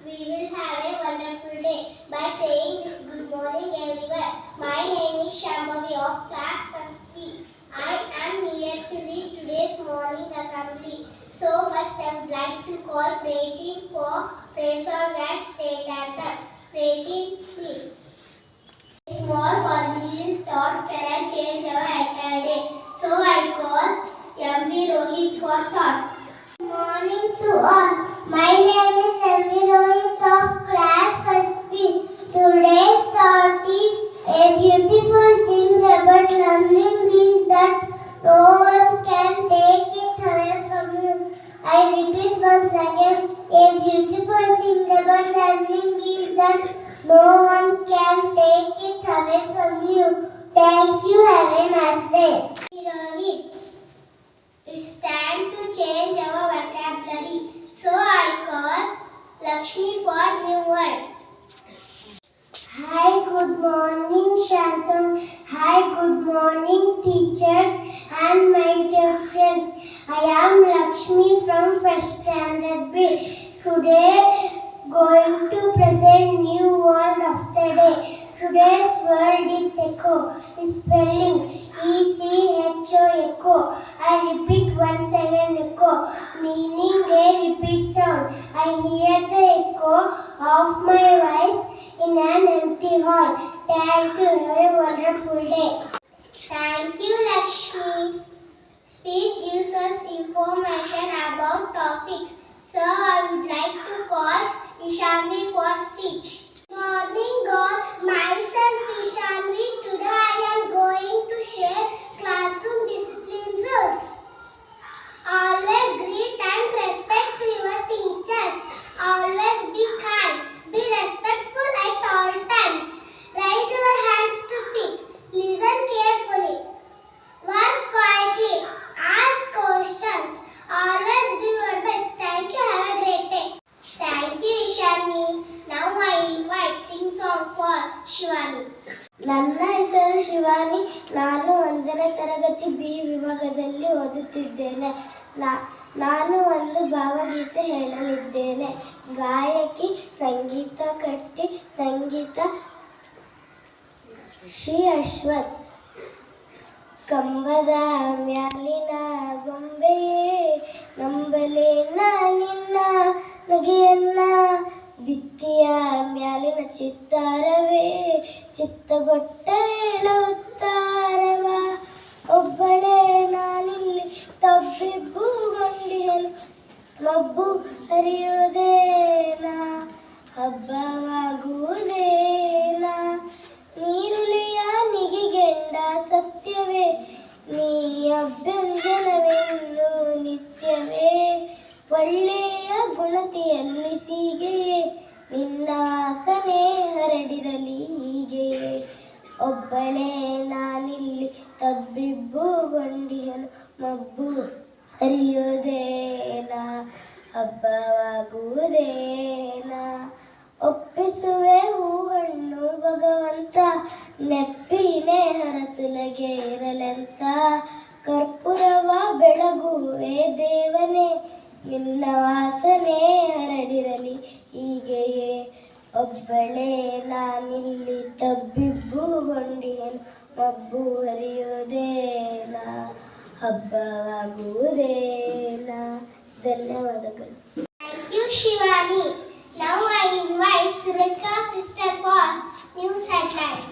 We will have a wonderful day by saying this. Good morning everyone. My name is Shambhavi of class 1st B. I am here to lead today's morning assembly. So first I would like to call Prating for praise song and state anthem. Prating, please. A small positive thought can change our entire day. So I call M.V. Rohit for thought. Good morning to all. My name is M.V. Rohit of class 1st B. Today's thought is a beautiful thing about learning is that no one can take it away from you. I repeat once again, a beautiful thing about learning is that no one can take it away from you. Thank you. Have a nice day. Rohit. It's time to change our vocabulary. So I call Lakshmi for new word. Hi, good morning Shantam. Hi, good morning teachers and my dear friends. I am Lakshmi from 1st standard B. Today going to present new word of the day. Today's word is echo. The spelling E-C-H-O, echo. I repeat once again, echo, meaning a repeat sound. I hear the echo of my voice in an empty hall. Thank you. Have a wonderful day. Thank you, Lakshmi. Speech gives us information about topics. So I would like to call Ishanvi for speech. Morning all, myself Ishanvi. Today I am going to share classroom discipline rules. Always greet and respect to your teachers. Always be kind. Be respectful at all times. Raise your hands to speak. Listen carefully. Work quietly. Ask questions. Always do your best. Thank you. Have a great day. Thank you, Ishanvi. Now I invite sing song for Shivani. ನನ್ನ ಹೆಸರು ಶಿವಾನಿ. ನಾನು 1ನೇ ತರಗತಿ B ವಿಭಾಗದಲ್ಲಿ ಓದುತ್ತಿದ್ದೇನೆ. ನಾನು ಒಂದು ಭಾವಗೀತೆ ಹೇಳಲಿದ್ದೇನೆ. ಗಾಯಕಿ ಸಂಗೀತ ಕಟ್ಟಿ, ಸಂಗೀತ ಶ್ರೀ ಅಶ್ವಥ್. ಕಂಬದ ಮ್ಯಾಲಿನ ಗೊಂಬೆಯೇ ನಂಬಲೇನ ನಿನ್ನ ನಗೆಯನ್ನ, ಭಿತ್ತಿಯ ಮ್ಯಾಲಿನ ಚಿತ್ತಾರವೇ ಚಿತ್ತಗೊಟ್ಟ ಹೇಳುತ್ತಾರವ. ಒಬ್ಬಳೇ ನಾನಿಲ್ಲಿ ತಬ್ಬಿಬ್ಬುಗೊಂಡಿಯನು, ಮಬ್ಬು ಹರಿಯುವುದೇನ, ಹಬ್ಬವಾಗುವುದೇನ. ನೀರುಲಿಯ ನಿಗಿಗೆಂಡ ಸತ್ಯವೇ, ನೀ ಅಭ್ಯಂಜನವೆಂದು ನಿತ್ಯವೇ. ಒಳ್ಳೆಯ ಗುಣತಿಯಲ್ಲಿ ಸೀಗೆಯೇ, ನಿನ್ನ ವಾಸನೆ ಹರಡಿರಲಿ ಹೀಗೆಯೇ. ಒಬ್ಬಳೇ ನಾನಿಲ್ಲಿ ತಬ್ಬಿಬ್ಬುಗೊಂಡಿಯನು, ಮಬ್ಬು ಹರಿಯುವುದೇನ, ಹಬ್ಬವಾಗುವುದೇನ. ಒಪ್ಪಿಸುವೆ ಹೂವನ್ನು ಭಗವಂತ, ನೆಪ್ಪಿನೇ ಹರಸುಲಗೆ ಇರಲೆಂತ. ಕರ್ಪೂರವ ಬೆಳಗುವೆ ದೇವನೇ, ನಿನ್ನ ವಾಸನೆ ಹರಡಿರಲಿ ಹೀಗೆಯೇ. ಒಬ್ಬಳೇ ನಾನಿಲ್ಲಿ ತಬ್ಬಿಬ್ಬುಗೊಂಡಿಯನು, ಮಬ್ಬು ಹರಿಯುವುದೇನ, ಹಬ್ಬವಾಗುವುದೇನ. ಧನ್ಯವಾದಗಳು. Thank you, Shivani. Now I invite Sureka sister for news headlines.